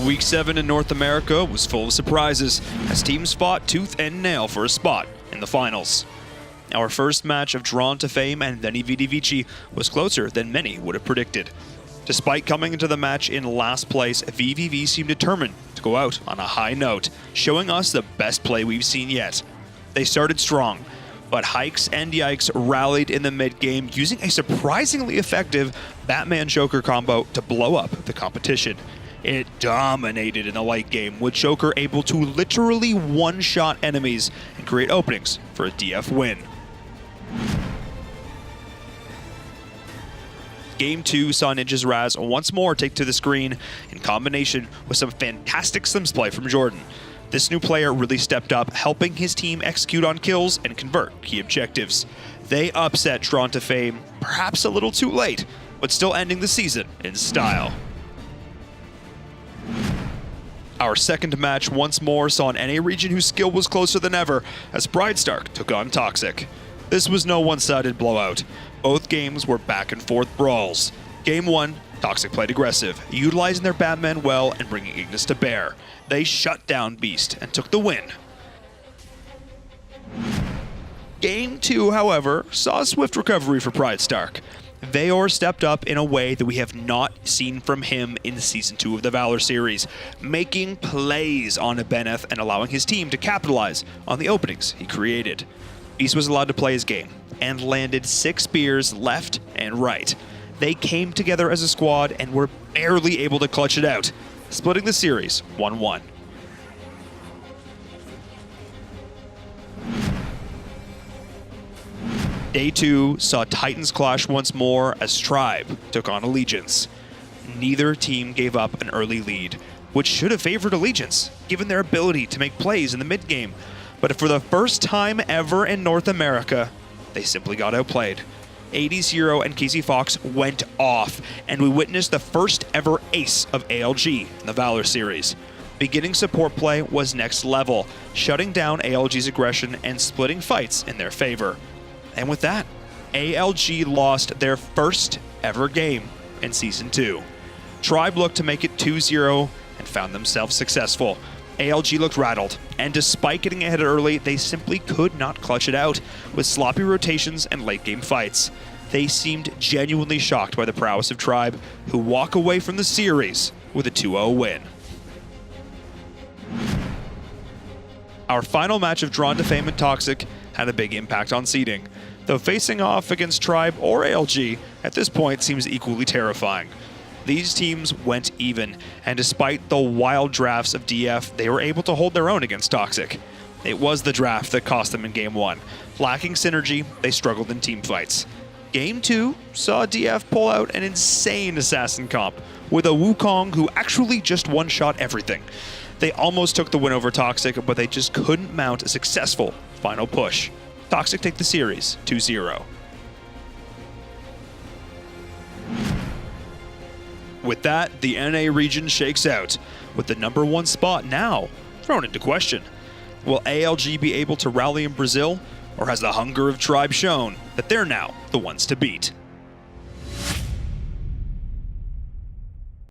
Week 7 in North America was full of surprises as teams fought tooth and nail for a spot in the finals. Our first match of Drawn to Fame and Veni Vidi Vici was closer than many would have predicted. Despite coming into the match in last place, VVV seemed determined to go out on a high note, showing us the best play we've seen yet. They started strong, but Hikes and Yikes rallied in the mid-game using a surprisingly effective Batman-Joker combo to blow up the competition. It dominated in the late game, with Joker able to literally one-shot enemies and create openings for a DF win. Game 2 saw Ninja's Raz once more take to the screen in combination with some fantastic Sims play from Jordan. This new player really stepped up, helping his team execute on kills and convert key objectives. They upset Drawn to Fame, perhaps a little too late, but still ending the season in style. Our second match once more saw an NA region whose skill was closer than ever as Bridestark took on Toxic. This was no one-sided blowout. Both games were back and forth brawls. Game 1, Toxic played aggressive, utilizing their Batman well and bringing Ignis to bear. They shut down Beast and took the win. Game 2, however, saw a swift recovery for Bridestark. Valor stepped up in a way that we have not seen from him in Season 2 of the Valor series, making plays on Ibeneth and allowing his team to capitalize on the openings he created. Beast was allowed to play his game and landed 6 spears left and right. They came together as a squad and were barely able to clutch it out, splitting the series 1-1. Day 2 saw Titans clash once more as Tribe took on Allegiance. Neither team gave up an early lead, which should have favored Allegiance, given their ability to make plays in the mid-game. But for the first time ever in North America, they simply got outplayed. 80's Hero and Casey Fox went off, and we witnessed the first ever ace of ALG in the Valor series. Beginning support play was next level, shutting down ALG's aggression and splitting fights in their favor. And with that, ALG lost their first ever game in Season 2. Tribe looked to make it 2-0 and found themselves successful. ALG looked rattled, and despite getting ahead early, they simply could not clutch it out with sloppy rotations and late-game fights. They seemed genuinely shocked by the prowess of Tribe, who walk away from the series with a 2-0 win. Our final match of Drawn to Fame and Toxic had a big impact on seeding, though facing off against Tribe or ALG at this point seems equally terrifying. These teams went even, and despite the wild drafts of DF, they were able to hold their own against Toxic. It was the draft that cost them in Game 1. Lacking synergy, they struggled in team fights. Game 2 saw DF pull out an insane assassin comp, with a Wukong who actually just one-shot everything. They almost took the win over Toxic, but they just couldn't mount a successful final push. Toxic take the series 2-0. With that, the NA region shakes out, with the #1 spot now thrown into question. Will ALG be able to rally in Brazil, or has the hunger of Tribe shown that they're now the ones to beat?